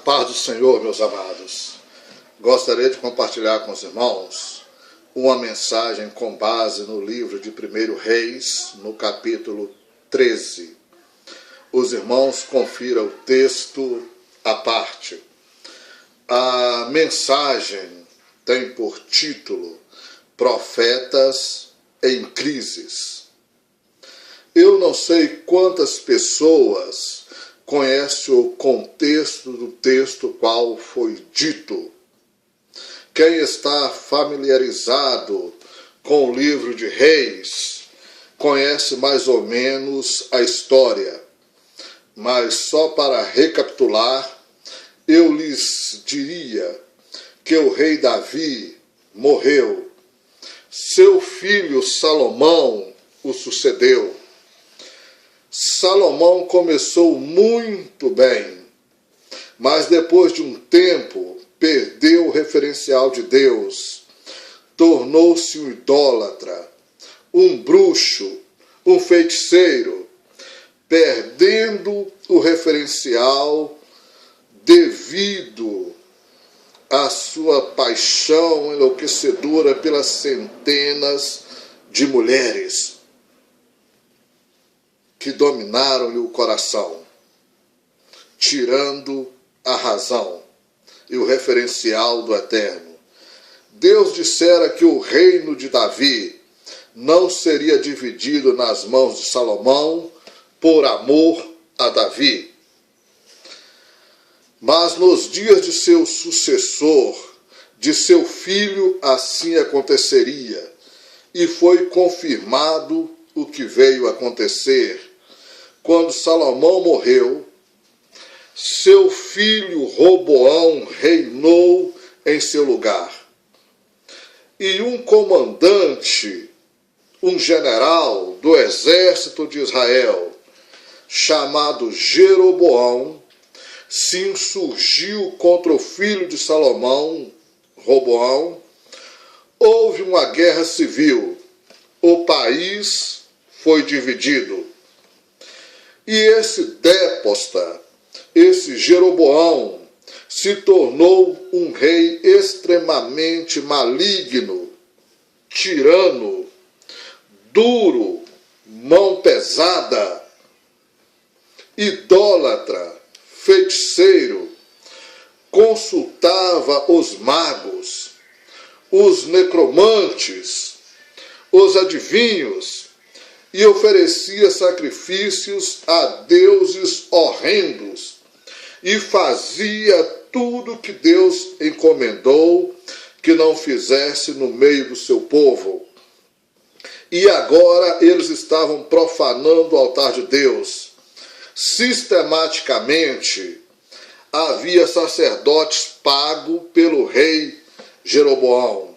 Paz do Senhor, meus amados. Gostaria de compartilhar com os irmãos uma mensagem com base no livro de 1 Reis, no capítulo 13. Os irmãos confiram o texto à parte. A mensagem tem por título Profetas em Crises. Eu não sei quantas pessoas conhecem o contexto do texto qual foi dito. Quem está familiarizado com o livro de Reis conhece mais ou menos a história. Mas só para recapitular, eu lhes diria que o rei Davi morreu. Seu filho Salomão o sucedeu. Salomão começou muito bem, mas depois de um tempo perdeu o referencial de Deus, tornou-se um idólatra, um bruxo, um feiticeiro, perdendo o referencial devido à sua paixão enlouquecedora pelas centenas de mulheres que dominaram-lhe o coração, tirando a razão e o referencial do Eterno. Deus dissera que o reino de Davi não seria dividido nas mãos de Salomão por amor a Davi. Mas nos dias de seu sucessor, de seu filho, assim aconteceria. E foi confirmado o que veio acontecer. Quando Salomão morreu, seu filho Roboão reinou em seu lugar. E um comandante, um general do exército de Israel, chamado Jeroboão, se insurgiu contra o filho de Salomão, Roboão. Houve uma guerra civil. O país foi dividido. E esse déspota, esse Jeroboão, se tornou um rei extremamente maligno, tirano, duro, mão pesada, idólatra, feiticeiro, consultava os magos, os necromantes, os adivinhos, e oferecia sacrifícios a deuses horrendos, e fazia tudo que Deus encomendou que não fizesse no meio do seu povo. E agora eles estavam profanando o altar de Deus. Sistematicamente, havia sacerdotes pagos pelo rei Jeroboão,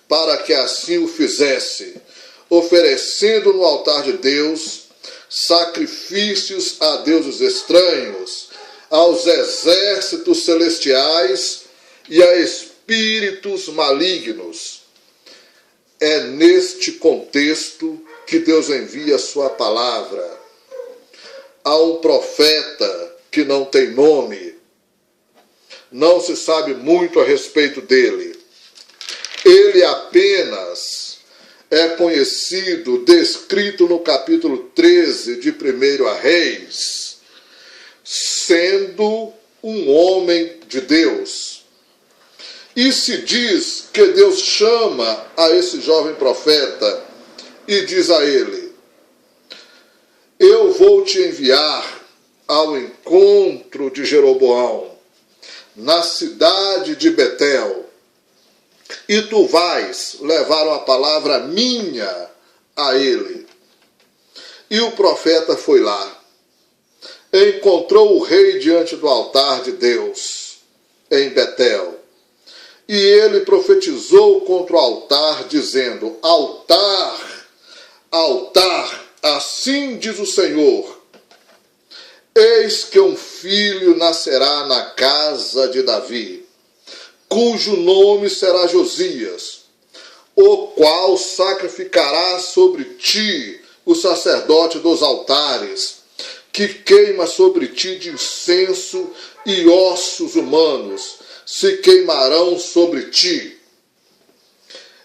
para que assim o fizesse, oferecendo no altar de Deus sacrifícios a deuses estranhos, aos exércitos celestiais e a espíritos malignos. É neste contexto que Deus envia a sua palavra. Há um profeta que não tem nome, não se sabe muito a respeito dele. Ele apenas é conhecido, descrito no capítulo 13 de 1 Reis, sendo um homem de Deus. E se diz que Deus chama a esse jovem profeta e diz a ele: eu vou te enviar ao encontro de Jeroboão, na cidade de Betel, e tu vais levar uma palavra minha a ele. E o profeta foi lá, encontrou o rei diante do altar de Deus, em Betel, e ele profetizou contra o altar, dizendo: altar, altar, assim diz o Senhor, eis que um filho nascerá na casa de Davi, cujo nome será Josias, o qual sacrificará sobre ti o sacerdote dos altares, que queima sobre ti de incenso e ossos humanos se queimarão sobre ti.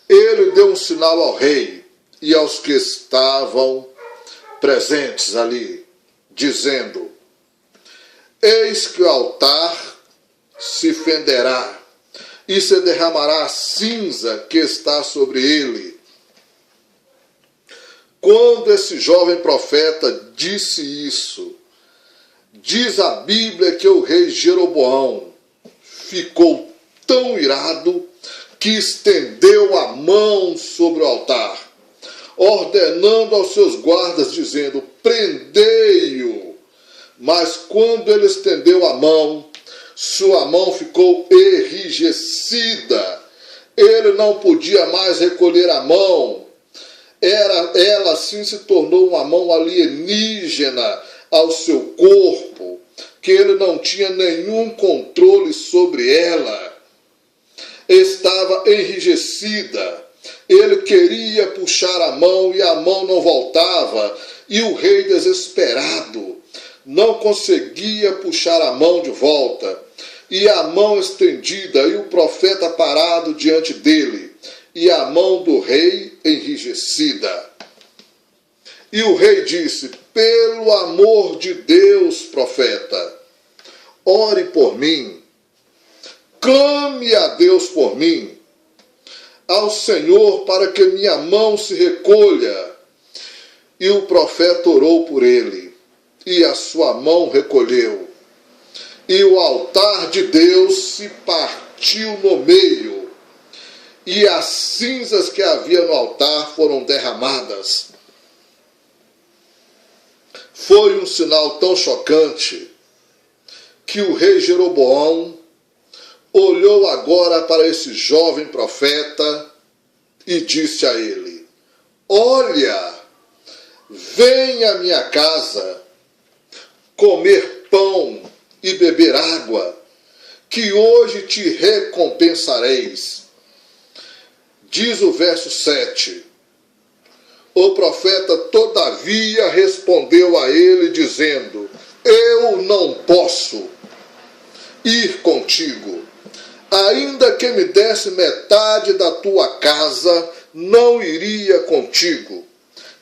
Ele deu um sinal ao rei e aos que estavam presentes ali, dizendo: eis que o altar se fenderá e se derramará a cinza que está sobre ele. Quando esse jovem profeta disse isso, diz a Bíblia que o rei Jeroboão ficou tão irado que estendeu a mão sobre o altar, ordenando aos seus guardas, dizendo: prendei-o. Mas quando ele estendeu a mão, sua mão ficou enrijecida. Ele não podia mais recolher a mão. Ela assim se tornou uma mão alienígena ao seu corpo, que ele não tinha nenhum controle sobre ela. Estava enrijecida. Ele queria puxar a mão e a mão não voltava. E o rei, desesperado, não conseguia puxar a mão de volta. E a mão estendida, e o profeta parado diante dele, e a mão do rei enrijecida. E o rei disse: pelo amor de Deus, profeta, ore por mim, clame a Deus por mim, ao Senhor, para que minha mão se recolha. E o profeta orou por ele, e a sua mão recolheu. E o altar de Deus se partiu no meio, e as cinzas que havia no altar foram derramadas. Foi um sinal tão chocante que o rei Jeroboão olhou agora para esse jovem profeta e disse a ele: olha, vem à minha casa comer pão e beber água, que hoje te recompensareis. Diz o verso 7. O profeta, todavia, respondeu a ele, dizendo: eu não posso ir contigo. Ainda que me desse metade da tua casa, não iria contigo,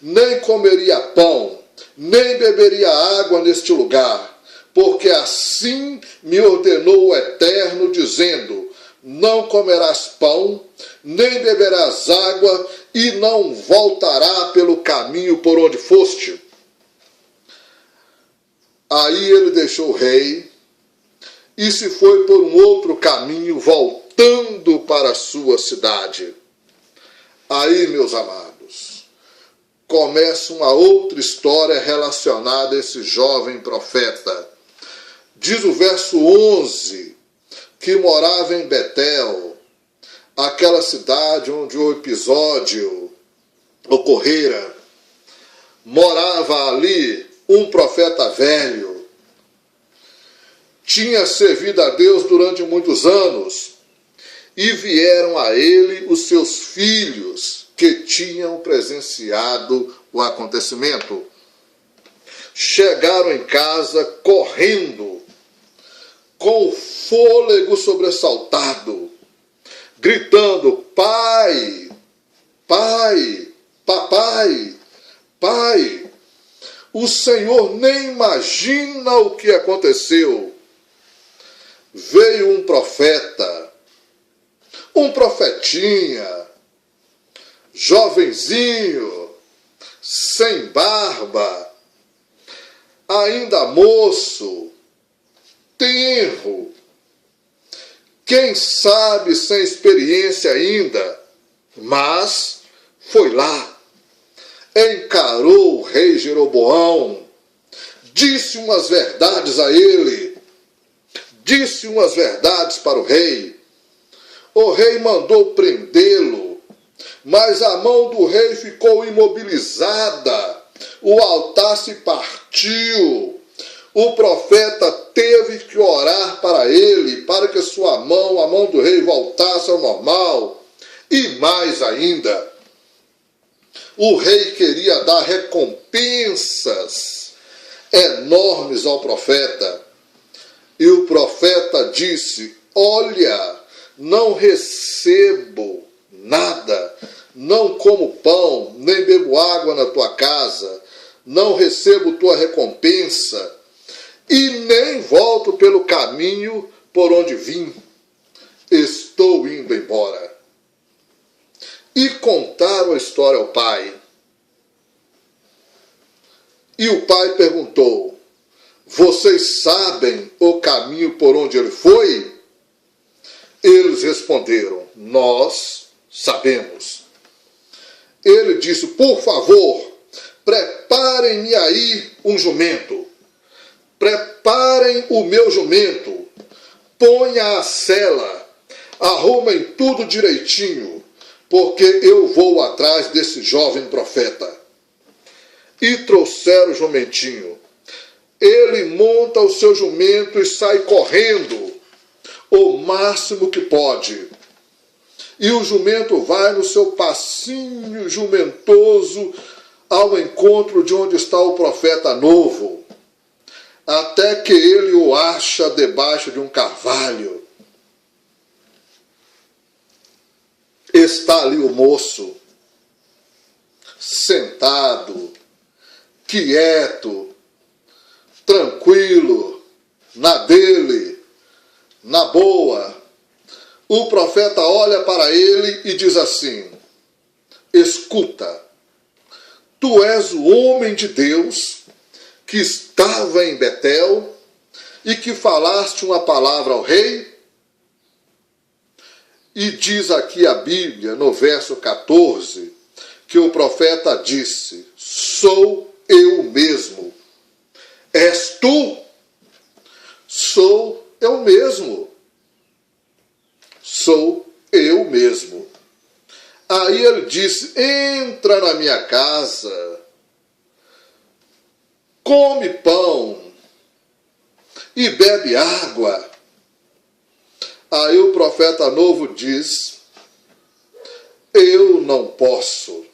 nem comeria pão, nem beberia água neste lugar, porque assim me ordenou o Eterno, dizendo: não comerás pão, nem beberás água, e não voltará pelo caminho por onde foste. Aí ele deixou o rei e se foi por um outro caminho, voltando para a sua cidade. Aí, meus amados, começa uma outra história relacionada a esse jovem profeta. Diz o verso 11, que morava em Betel, aquela cidade onde o episódio ocorrera. Morava ali um profeta velho. Tinha servido a Deus durante muitos anos, e vieram a ele os seus filhos, que tinham presenciado o acontecimento. Chegaram em casa correndo, com o fôlego sobressaltado, gritando: pai, pai, papai, pai, o Senhor nem imagina o que aconteceu. Veio um profeta, um profetinha, jovenzinho, sem barba, ainda moço, tenro, quem sabe sem experiência ainda, mas foi lá, encarou o rei Jeroboão, disse umas verdades a ele, disse umas verdades para o rei. O rei mandou prendê-lo, mas a mão do rei ficou imobilizada, o altar se partiu. O profeta teve que orar para ele, para que sua mão, a mão do rei, voltasse ao normal. E mais ainda, o rei queria dar recompensas enormes ao profeta. E o profeta disse: olha, não recebo nada, não como pão, nem bebo água na tua casa, não recebo tua recompensa, e nem volto pelo caminho por onde vim. Estou indo embora. E contaram a história ao pai. E o pai perguntou: vocês sabem o caminho por onde ele foi? Eles responderam: nós sabemos. Ele disse: por favor, preparem-me aí um jumento. Preparem o meu jumento. Ponha a sela. Arrumem tudo direitinho, porque eu vou atrás desse jovem profeta. E trouxeram o jumentinho. Ele monta o seu jumento e sai correndo o máximo que pode. E o jumento vai no seu passinho jumentoso ao encontro de onde está o profeta novo, até que ele o acha debaixo de um carvalho. Está ali o moço, sentado, quieto, tranquilo, na dele, na boa. O profeta olha para ele e diz assim: escuta, tu és o homem de Deus que estava em Betel e que falaste uma palavra ao rei? E diz aqui a Bíblia, no verso 14, que o profeta disse: sou eu mesmo. És tu? Sou eu mesmo. Sou eu mesmo. Aí ele disse: entra na minha casa, come pão e bebe água. Aí o profeta novo diz: eu não posso.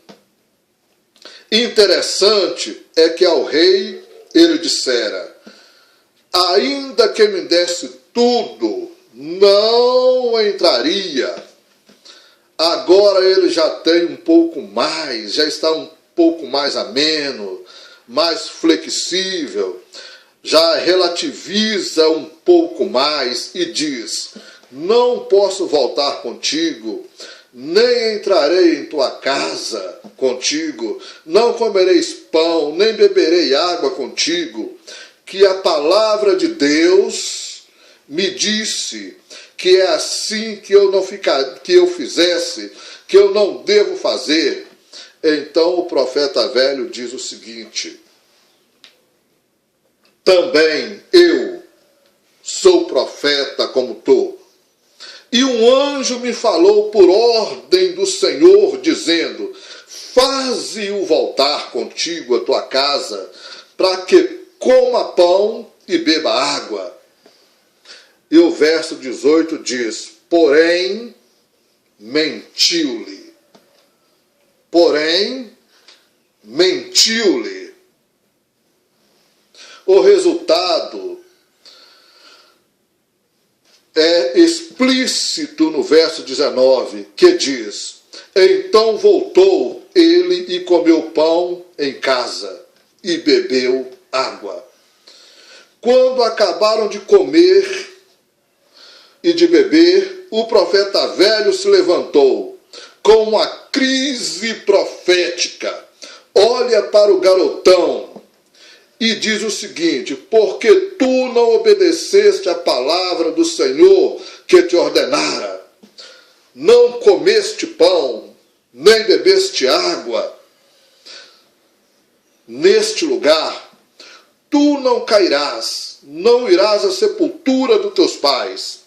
Interessante é que ao rei ele dissera: ainda que me desse tudo, não entraria. Agora ele já tem um pouco mais, já está um pouco mais ameno, mais flexível, já relativiza um pouco mais e diz: não posso voltar contigo, nem entrarei em tua casa contigo, não comereis pão, nem beberei água contigo, que a palavra de Deus me disse que é assim que eu fizesse, que eu não devo fazer. Então o profeta velho diz o seguinte: também eu sou profeta como tu. E um anjo me falou por ordem do Senhor, dizendo: faze-o voltar contigo à tua casa, para que coma pão e beba água. E o verso 18 diz: porém, mentiu-lhe. Porém, mentiu-lhe. O resultado é explícito no verso 19, que diz: então voltou ele e comeu pão em casa e bebeu água. Quando acabaram de comer e de beber, o profeta velho se levantou com uma crise profética, olha para o garotão e diz o seguinte: porque tu não obedeceste a palavra do Senhor que te ordenara, não comeste pão, nem bebeste água, neste lugar tu não cairás, não irás à sepultura dos teus pais.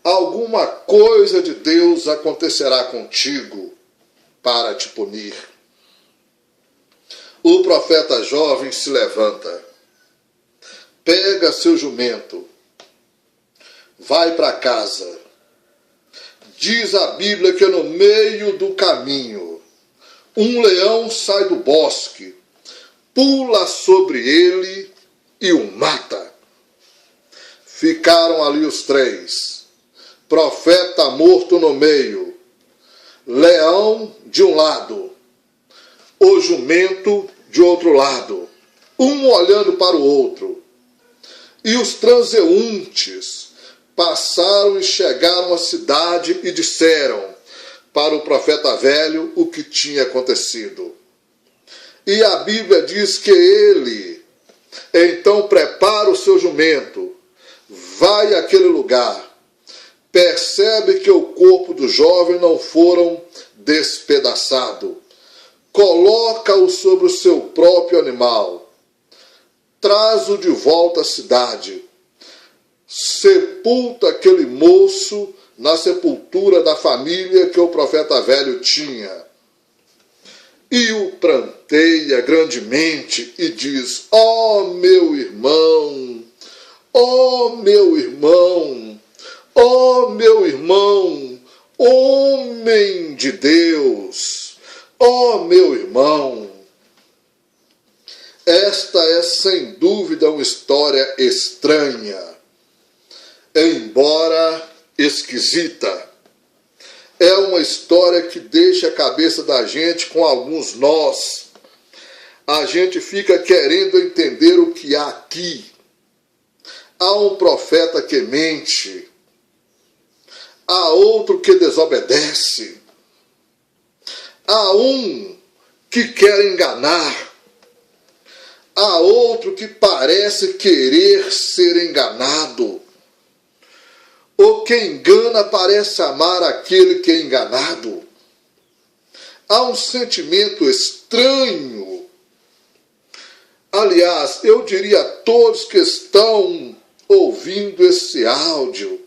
Alguma coisa de Deus acontecerá contigo para te punir. O profeta jovem se levanta, pega seu jumento, vai para casa. Diz a Bíblia que no meio do caminho, um leão sai do bosque, pula sobre ele e o mata. Ficaram ali os três. Profeta morto no meio. Leão de um lado. O jumento de outro lado. Um olhando para o outro. E os transeuntes passaram e chegaram à cidade e disseram para o profeta velho o que tinha acontecido. E a Bíblia diz que ele então prepara o seu jumento, vai àquele lugar, percebe que o corpo do jovem não foram despedaçado, coloca-o sobre o seu próprio animal, traz-o de volta à cidade, sepulta aquele moço na sepultura da família que o profeta velho tinha. E o pranteia grandemente e diz: ó meu irmão, ó meu irmão, ó meu irmão, homem de Deus, ó meu irmão. Esta é sem dúvida uma história estranha, embora esquisita. É uma história que deixa a cabeça da gente com alguns nós. A gente fica querendo entender o que há aqui. Há um profeta que mente. Há outro que desobedece. Há um que quer enganar. Há outro que parece querer ser enganado. O que engana parece amar aquele que é enganado. Há um sentimento estranho. Aliás, eu diria a todos que estão ouvindo esse áudio,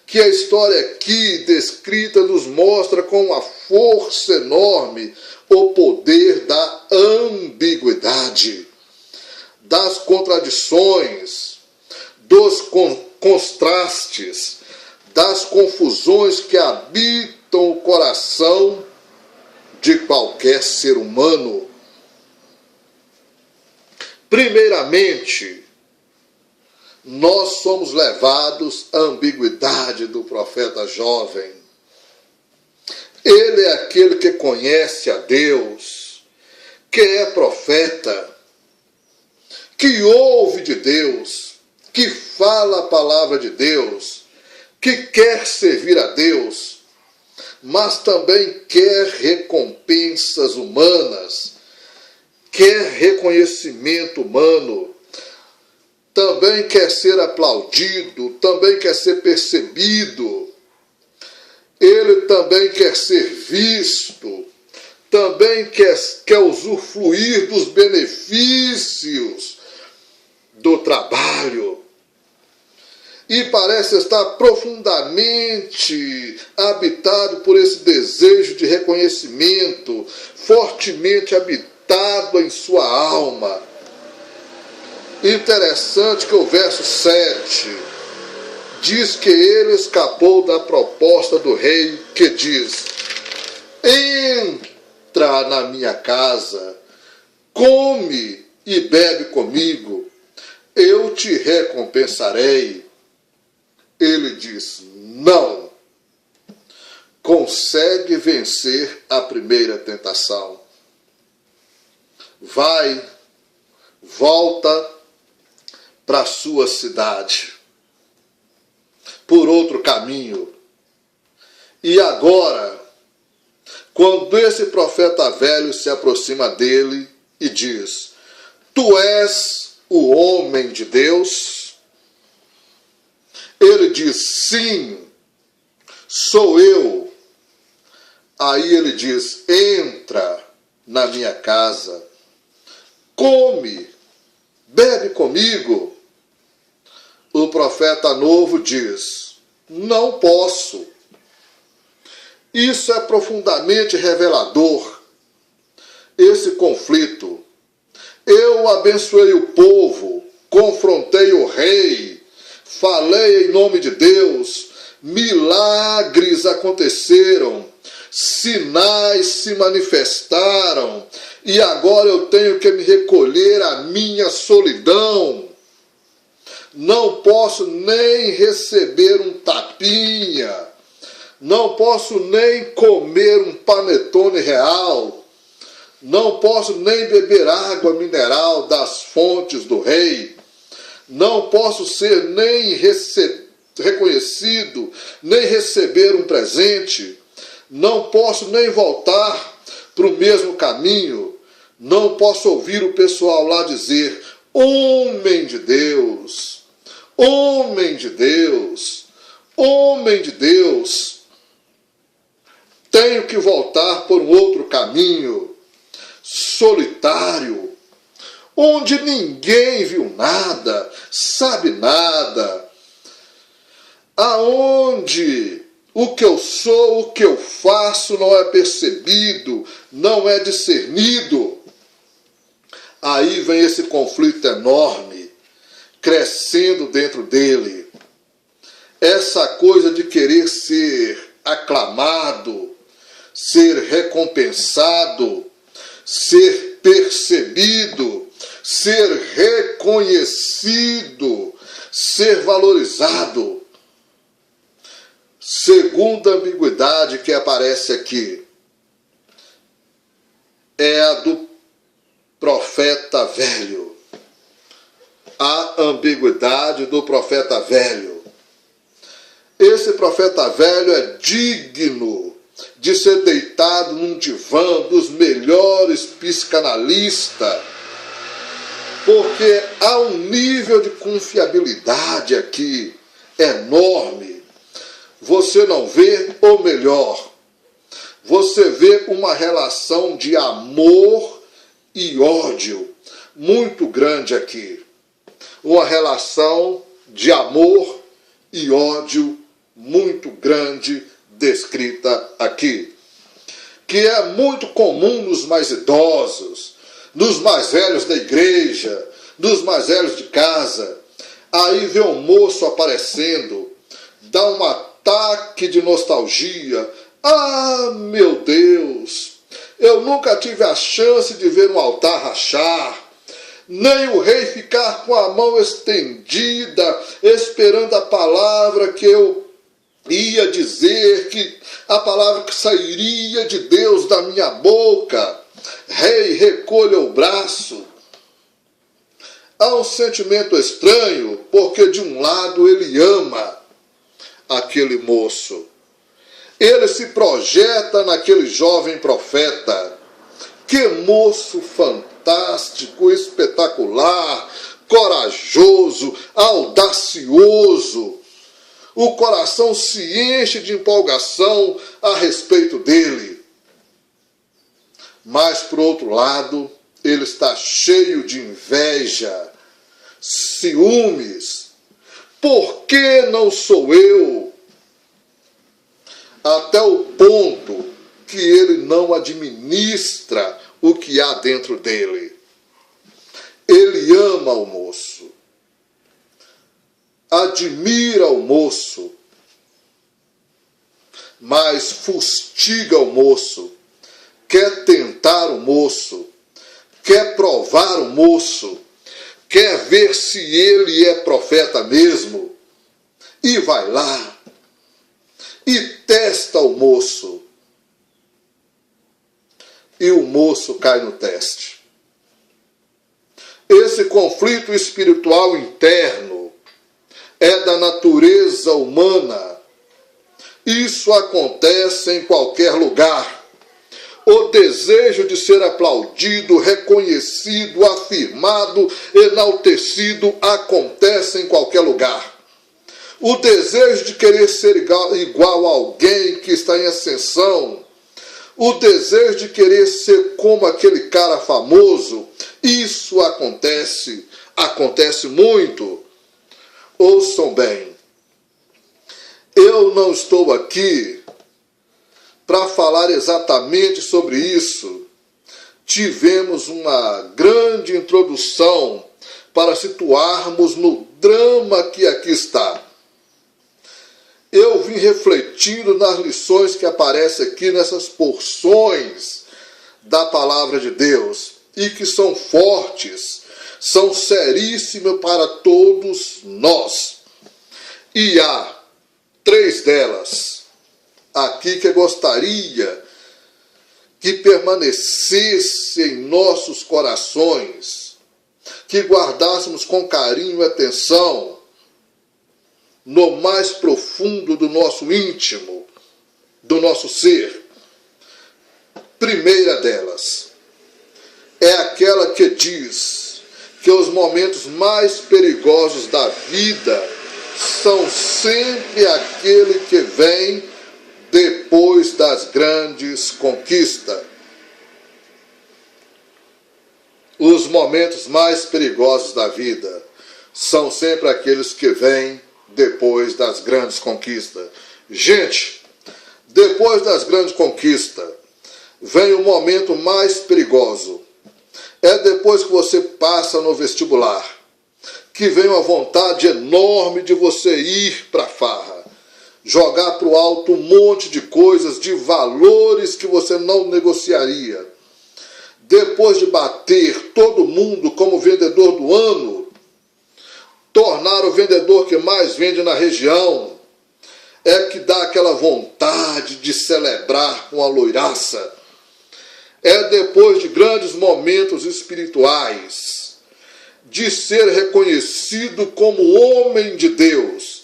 que a história aqui descrita nos mostra com uma força enorme o poder da ambiguidade, das contradições, dos contrastes, das confusões que habitam o coração de qualquer ser humano. Primeiramente, nós somos levados à ambiguidade do profeta jovem. Ele é aquele que conhece a Deus, que é profeta, que ouve de Deus, que fala a palavra de Deus, que quer servir a Deus, mas também quer recompensas humanas, quer reconhecimento humano, também quer ser aplaudido, também quer ser percebido, ele também quer ser visto, também quer usufruir dos benefícios do trabalho. E parece estar profundamente habitado por esse desejo de reconhecimento, fortemente habitado em sua alma. Interessante que o verso 7 diz que ele escapou da proposta do rei que diz: entra na minha casa, come e bebe comigo, eu te recompensarei. Ele diz: não. Consegue vencer a primeira tentação. Vai, volta para a sua cidade, por outro caminho. E agora, quando esse profeta velho se aproxima dele e diz: tu és o homem de Deus? Ele diz: sim, sou eu. Aí ele diz: entra na minha casa, come, bebe comigo. O profeta novo diz: não posso. Isso é profundamente revelador, esse conflito. Eu abençoei o povo, confrontei o rei, falei em nome de Deus, milagres aconteceram, sinais se manifestaram, e agora eu tenho que me recolher à minha solidão. não posso nem receber um tapinha, não posso nem comer um panetone real, não posso nem beber água mineral das fontes do rei, não posso ser nem reconhecido, nem receber um presente, não posso nem voltar para o mesmo caminho, não posso ouvir o pessoal lá dizer: homem de Deus, homem de Deus, homem de Deus. Tenho que voltar por um outro caminho, solitário, onde ninguém viu nada, sabe nada, aonde o que eu sou, o que eu faço não é percebido, não é discernido. Aí vem esse conflito enorme, crescendo dentro dele. Essa coisa de querer ser aclamado, ser recompensado, ser percebido, ser reconhecido, ser valorizado. Segunda ambiguidade que aparece aqui é a do profeta velho. A ambiguidade do profeta velho. Esse profeta velho é digno de ser deitado num divã dos melhores psicanalistas, porque há um nível de confiabilidade aqui enorme. Você não vê, ou melhor, você vê uma relação de amor e ódio muito grande aqui. Uma relação de amor e ódio muito grande descrita aqui, que é muito comum nos mais idosos, nos mais velhos da igreja, nos mais velhos de casa. Aí vê um moço aparecendo, dá um ataque de nostalgia. Ah, meu Deus, eu nunca tive a chance de ver um altar rachar, nem o rei ficar com a mão estendida, esperando a palavra que eu ia dizer, que a palavra que sairia de Deus da minha boca. Rei, recolha o braço. Há um sentimento estranho, porque de um lado ele ama aquele moço. Ele se projeta naquele jovem profeta. Que moço fantástico, espetacular, corajoso, audacioso. O coração se enche de empolgação a respeito dele. Mas, por outro lado, ele está cheio de inveja, ciúmes. Por que não sou eu? Até o ponto que ele não administra o que há dentro dele. Ele ama o moço, admira o moço, mas fustiga o moço, quer tentar o moço, quer provar o moço, quer ver se ele é profeta mesmo, e vai lá e testa o moço. E o moço cai no teste. Esse conflito espiritual interno é da natureza humana. Isso acontece em qualquer lugar. O desejo de ser aplaudido, reconhecido, afirmado, enaltecido acontece em qualquer lugar. O desejo de querer ser igual a alguém que está em ascensão, o desejo de querer ser como aquele cara famoso, isso acontece muito. Ouçam bem, eu não estou aqui para falar exatamente sobre isso. Tivemos uma grande introdução para situarmos no drama que aqui está. Eu vim refletindo nas lições que aparecem aqui nessas porções da palavra de Deus e que são fortes, são seríssimas para todos nós. E há 3 delas aqui que eu gostaria que permanecesse em nossos corações, que guardássemos com carinho e atenção no mais profundo do nosso íntimo, do nosso ser. Primeira delas é aquela que diz que os momentos mais perigosos da vida são sempre aquele que vem depois das grandes conquistas. Os momentos mais perigosos da vida são sempre aqueles que vêm depois das grandes conquistas. Gente, depois das grandes conquistas, vem o momento mais perigoso. É depois que você passa no vestibular, que vem uma vontade enorme de você ir para a farra, jogar para o alto um monte de coisas, de valores que você não negociaria. Depois de bater todo mundo como vendedor do ano, tornar o vendedor que mais vende na região, é que dá aquela vontade de celebrar com a loiraça. É depois de grandes momentos espirituais, de ser reconhecido como homem de Deus,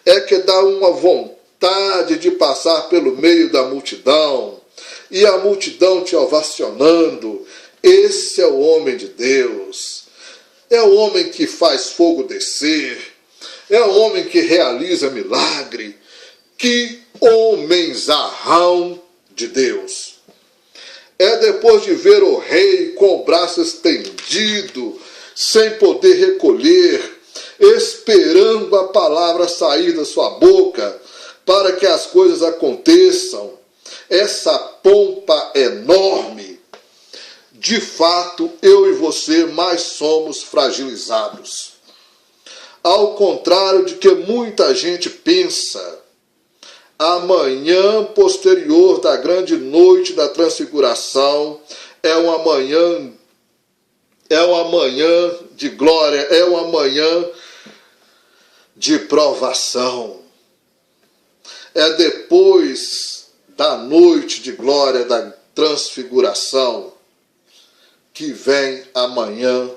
é que dá uma vontade de passar pelo meio da multidão, e a multidão te ovacionando. Esse é o homem de Deus, é o homem que faz fogo descer, é o homem que realiza milagre. Que homenzarrão de Deus! É depois de ver o rei com o braço estendido, sem poder recolher, esperando a palavra sair da sua boca para que as coisas aconteçam. Essa pompa enorme. De fato, eu e você mais somos fragilizados. Ao contrário de que muita gente pensa, a manhã posterior da grande noite da transfiguração é uma manhã de glória, é uma manhã de provação. É depois da noite de glória da transfiguração que vem a manhã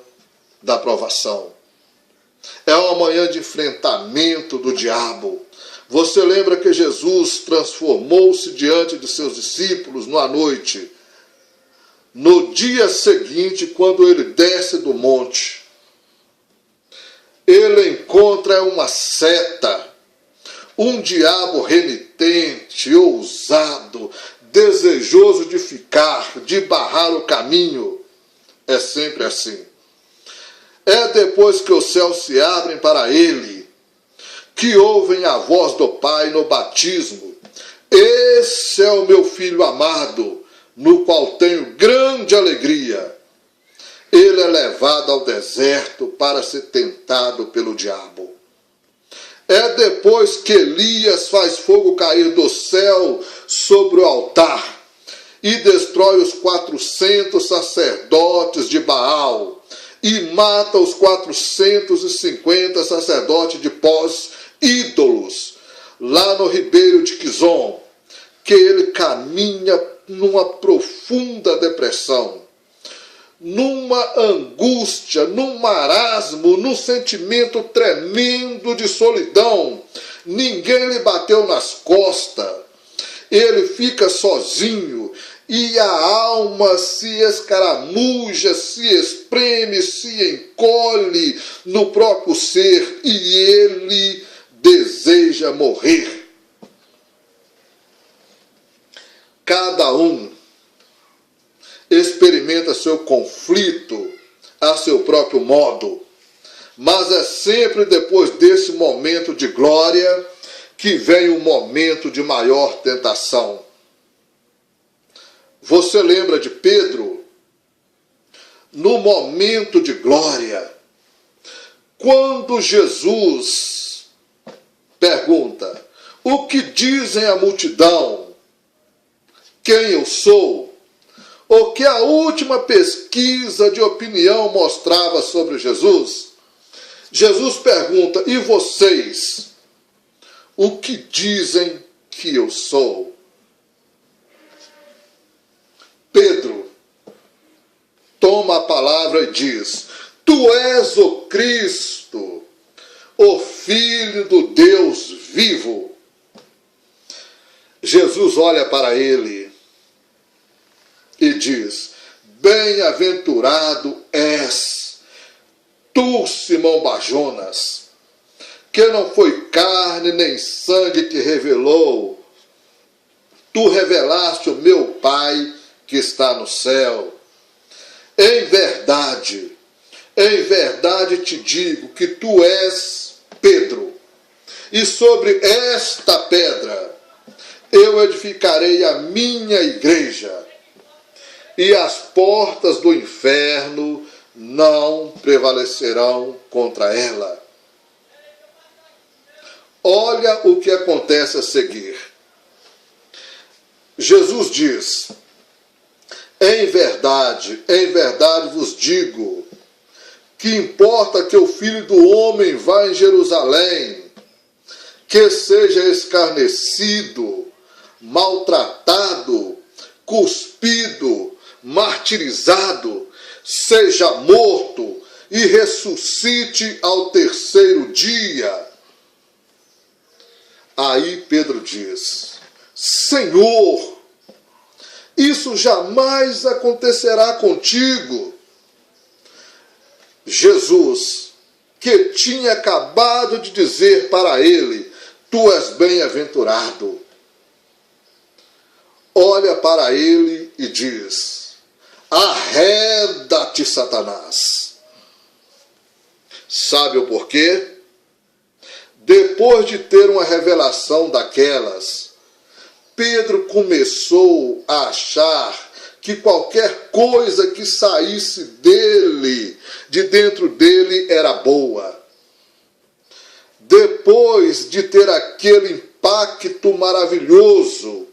da provação. É uma manhã de enfrentamento do diabo. Você lembra que Jesus transformou-se diante de seus discípulos à noite? No dia seguinte, quando ele desce do monte, ele encontra uma seta, um diabo renitente, ousado, desejoso de ficar, de barrar o caminho. É sempre assim. É depois que os céus se abrem para ele, que ouvem a voz do Pai no batismo. Esse é o meu filho amado, no qual tenho grande alegria. Ele é levado ao deserto para ser tentado pelo diabo. É depois que Elias faz fogo cair do céu sobre o altar e destrói os 400 sacerdotes de Baal e mata os 450 sacerdotes de pós-ídolos lá no ribeiro de Quizon, que ele caminha numa profunda depressão, numa angústia, num marasmo, num sentimento tremendo de solidão. Ninguém lhe bateu nas costas, ele fica sozinho e a alma se escaramuja, se espreme, se encolhe no próprio ser e ele deseja morrer. Cada um experimenta seu conflito a seu próprio modo, mas é sempre depois desse momento de glória que vem o momento de maior tentação. Você lembra de Pedro? No momento de glória, quando Jesus pergunta: o que dizem a multidão? Quem eu sou? o que a última pesquisa de opinião mostrava sobre Jesus? Jesus pergunta: e vocês? O que dizem que eu sou? Pedro toma a palavra e diz: tu és o Cristo, o Filho do Deus vivo. Jesus olha para ele e diz: bem-aventurado és tu, Simão Barjonas, que não foi carne nem sangue que revelou, tu revelaste o meu Pai que está no céu. Em verdade te digo que tu és Pedro, e sobre esta pedra eu edificarei a minha igreja, e as portas do inferno não prevalecerão contra ela. Olha o que acontece a seguir. Jesus diz: em verdade vos digo, que importa que o Filho do Homem vá em Jerusalém, que seja escarnecido, maltratado, cuspido, martirizado, seja morto e ressuscite ao terceiro dia. Aí Pedro diz: Senhor, isso jamais acontecerá contigo. Jesus, que tinha acabado de dizer para ele: tu és bem-aventurado, olha para ele e diz: arreda-te, Satanás. Sabe o porquê? Depois de ter uma revelação daquelas, Pedro começou a achar que qualquer coisa que saísse dele, de dentro dele, era boa. Depois de ter aquele impacto maravilhoso: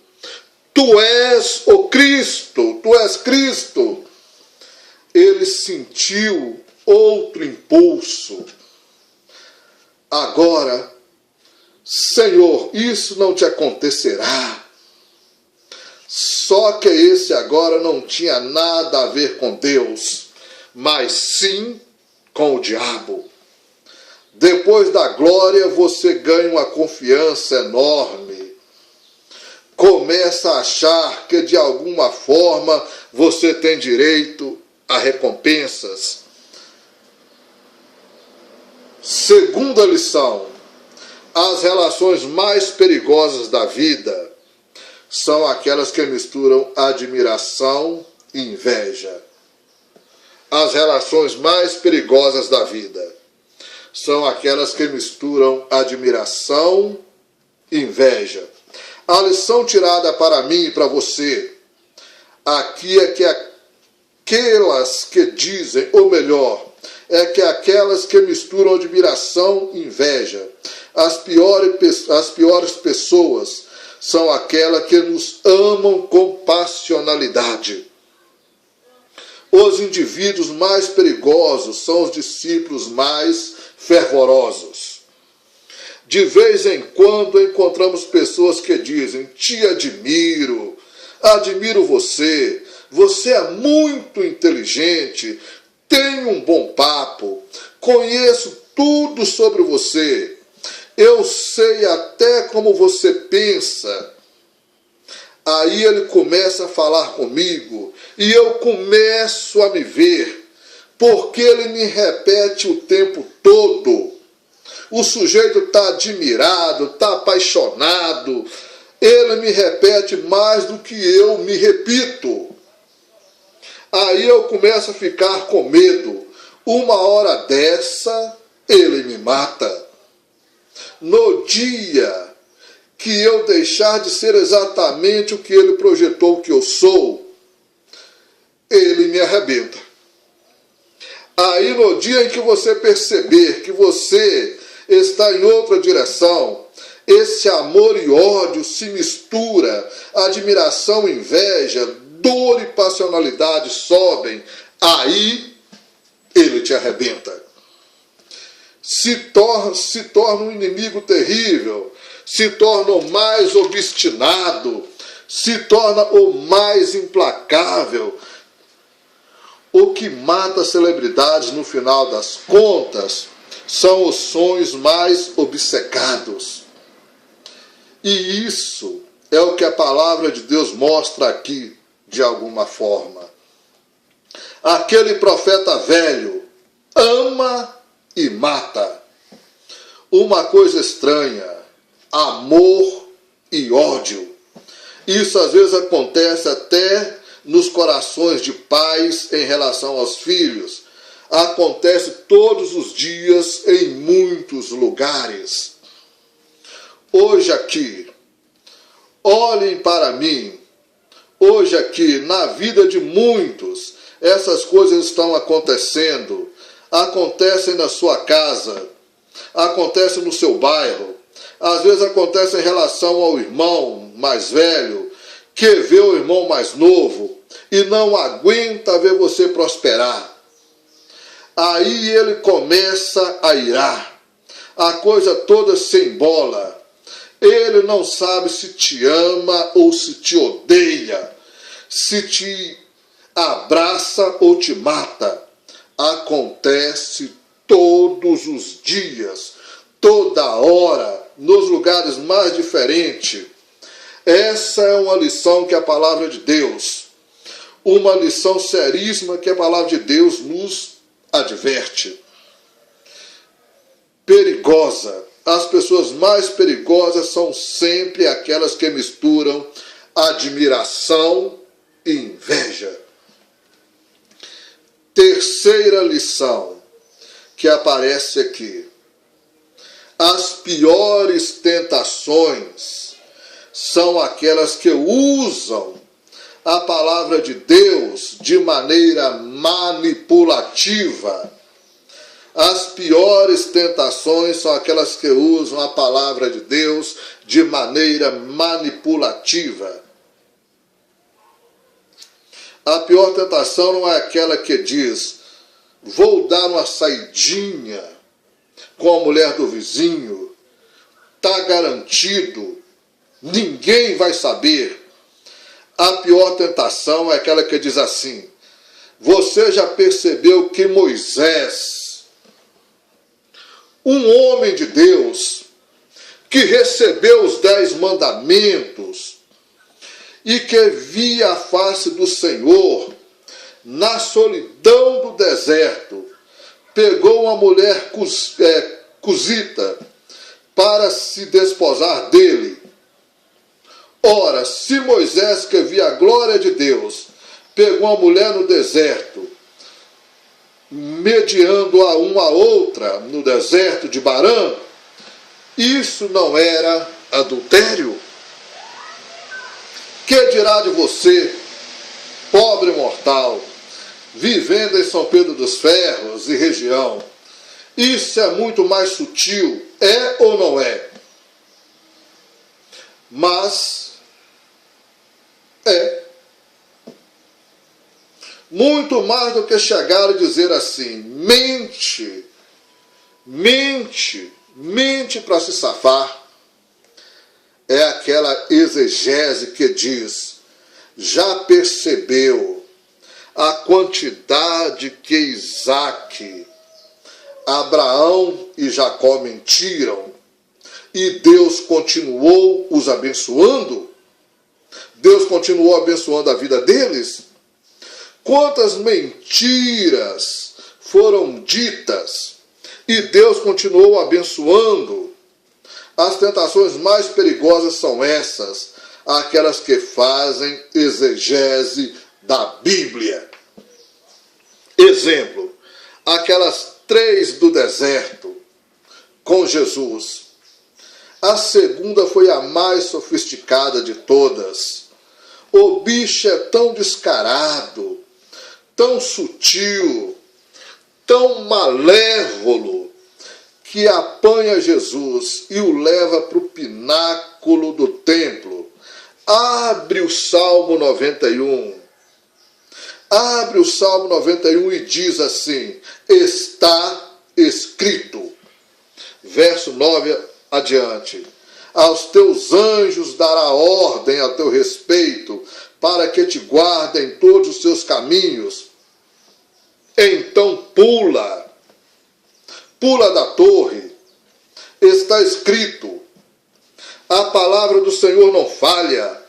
tu és o Cristo, tu és Cristo, ele sentiu outro impulso. Agora, Senhor, isso não te acontecerá. Só que esse agora não tinha nada a ver com Deus, mas sim com o diabo. Depois da glória, você ganha uma confiança enorme. Começa a achar que de alguma forma você tem direito a recompensas. Segunda lição: as relações mais perigosas da vida são aquelas que misturam admiração e inveja. As relações mais perigosas da vida são aquelas que misturam admiração e inveja. A lição tirada para mim e para você aqui é que aquelas que dizem, ou melhor, é que aquelas que misturam admiração e inveja, as piores pessoas são aquelas que nos amam com passionalidade. Os indivíduos mais perigosos são os discípulos mais fervorosos. De vez em quando encontramos pessoas que dizem: te admiro, admiro você, você é muito inteligente, tem um bom papo, conheço tudo sobre você, eu sei até como você pensa. Aí ele começa a falar comigo e eu começo a me ver, porque ele me repete o tempo todo. O sujeito está admirado, está apaixonado, ele me repete mais do que eu me repito. Aí eu começo a ficar com medo. Uma hora dessa, ele me mata. No dia que eu deixar de ser exatamente o que ele projetou que eu sou, ele me arrebenta. Aí no dia em que você perceber que você está em outra direção, esse amor e ódio se mistura, admiração e inveja, dor e passionalidade sobem, aí ele te arrebenta. Se torna um inimigo terrível, se torna o mais obstinado, se torna o mais implacável. O que mata celebridades no final das contas são os sonhos mais obcecados. E isso é o que a palavra de Deus mostra aqui, de alguma forma. Aquele profeta velho ama e mata. Uma coisa estranha, amor e ódio. Isso às vezes acontece até nos corações de pais em relação aos filhos. Acontece todos os dias em muitos lugares. Hoje aqui, olhem para mim. Hoje aqui, na vida de muitos, essas coisas estão acontecendo. Acontecem na sua casa, acontecem no seu bairro, às vezes acontece em relação ao irmão mais velho, que vê o irmão mais novo e não aguenta ver você prosperar. Aí ele começa a irar, a coisa toda se embola. Ele não sabe se te ama ou se te odeia, se te abraça ou te mata. Acontece todos os dias, toda hora, nos lugares mais diferentes. Essa é uma lição que a palavra de Deus, uma lição seríssima que a palavra de Deus nos adverte. Perigosa. As pessoas mais perigosas são sempre aquelas que misturam admiração e inveja. Terceira lição que aparece aqui. As piores tentações são aquelas que usam a palavra de Deus de maneira manipulativa. As piores tentações são aquelas que usam a palavra de Deus de maneira manipulativa. A pior tentação não é aquela que diz: vou dar uma saidinha com a mulher do vizinho, está garantido, ninguém vai saber. A pior tentação é aquela que diz assim: você já percebeu que Moisés, um homem de Deus, que recebeu os 10 mandamentos e que via a face do Senhor na solidão do deserto, pegou uma mulher cusita para se desposar dele. Ora, se Moisés, que via a glória de Deus, pegou uma mulher no deserto, mediando a uma a outra no deserto de Barã, isso não era adultério? Que dirá de você, pobre mortal, vivendo em São Pedro dos Ferros e região? Isso é muito mais sutil, é ou não é? Mas é. Muito mais do que chegar e dizer assim: mente, mente, mente para se safar. É aquela exegese que diz: já percebeu a quantidade que Isaac, Abraão e Jacó mentiram e Deus continuou os abençoando? Deus continuou abençoando a vida deles? Quantas mentiras foram ditas e Deus continuou abençoando? As tentações mais perigosas são essas, aquelas que fazem exegese da Bíblia. Exemplo, aquelas 3 do deserto com Jesus. A segunda foi a mais sofisticada de todas. O bicho é tão descarado, tão sutil, tão malévolo, que apanha Jesus e o leva para o pináculo do templo. Abre o Salmo 91 Abre o Salmo 91 e diz assim: está escrito. Verso 9 adiante: aos teus anjos dará ordem a teu respeito, para que te guardem todos os seus caminhos. Então pula da torre. Está escrito. A palavra do Senhor não falha.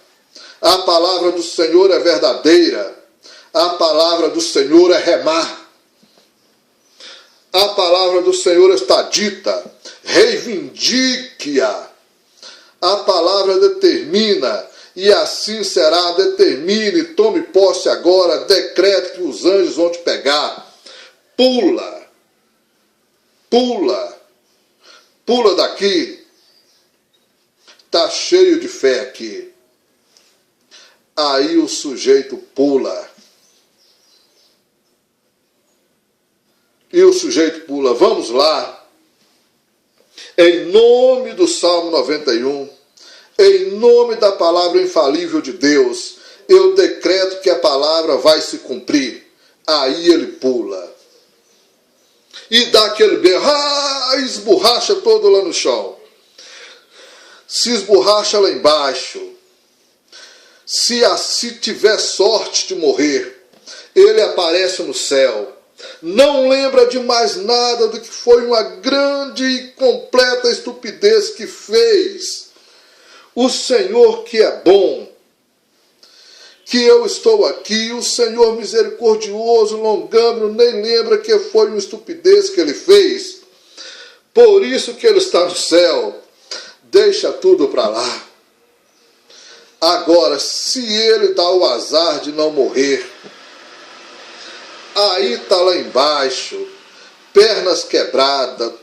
A palavra do Senhor é verdadeira. A palavra do Senhor é remá. A palavra do Senhor está dita. Reivindique-a. A palavra determina, e assim será. Determine, tome posse agora, decrete que os anjos vão te pegar. Pula daqui. Tá cheio de fé aqui. Aí o sujeito pula. E o sujeito pula. Vamos lá. Em nome do Salmo 91, em nome da palavra infalível de Deus, eu decreto que a palavra vai se cumprir. Aí ele pula. E dá aquele berro, esborracha todo lá no chão. Se esborracha lá embaixo. Se tiver sorte de morrer, ele aparece no céu. Não lembra de mais nada do que foi uma grande e completa estupidez que fez. O Senhor que é bom, que eu estou aqui, o Senhor misericordioso, longânimo, nem lembra que foi uma estupidez que ele fez. Por isso que ele está no céu. Deixa tudo para lá. Agora, se ele dá o azar de não morrer, aí está lá embaixo, pernas quebradas,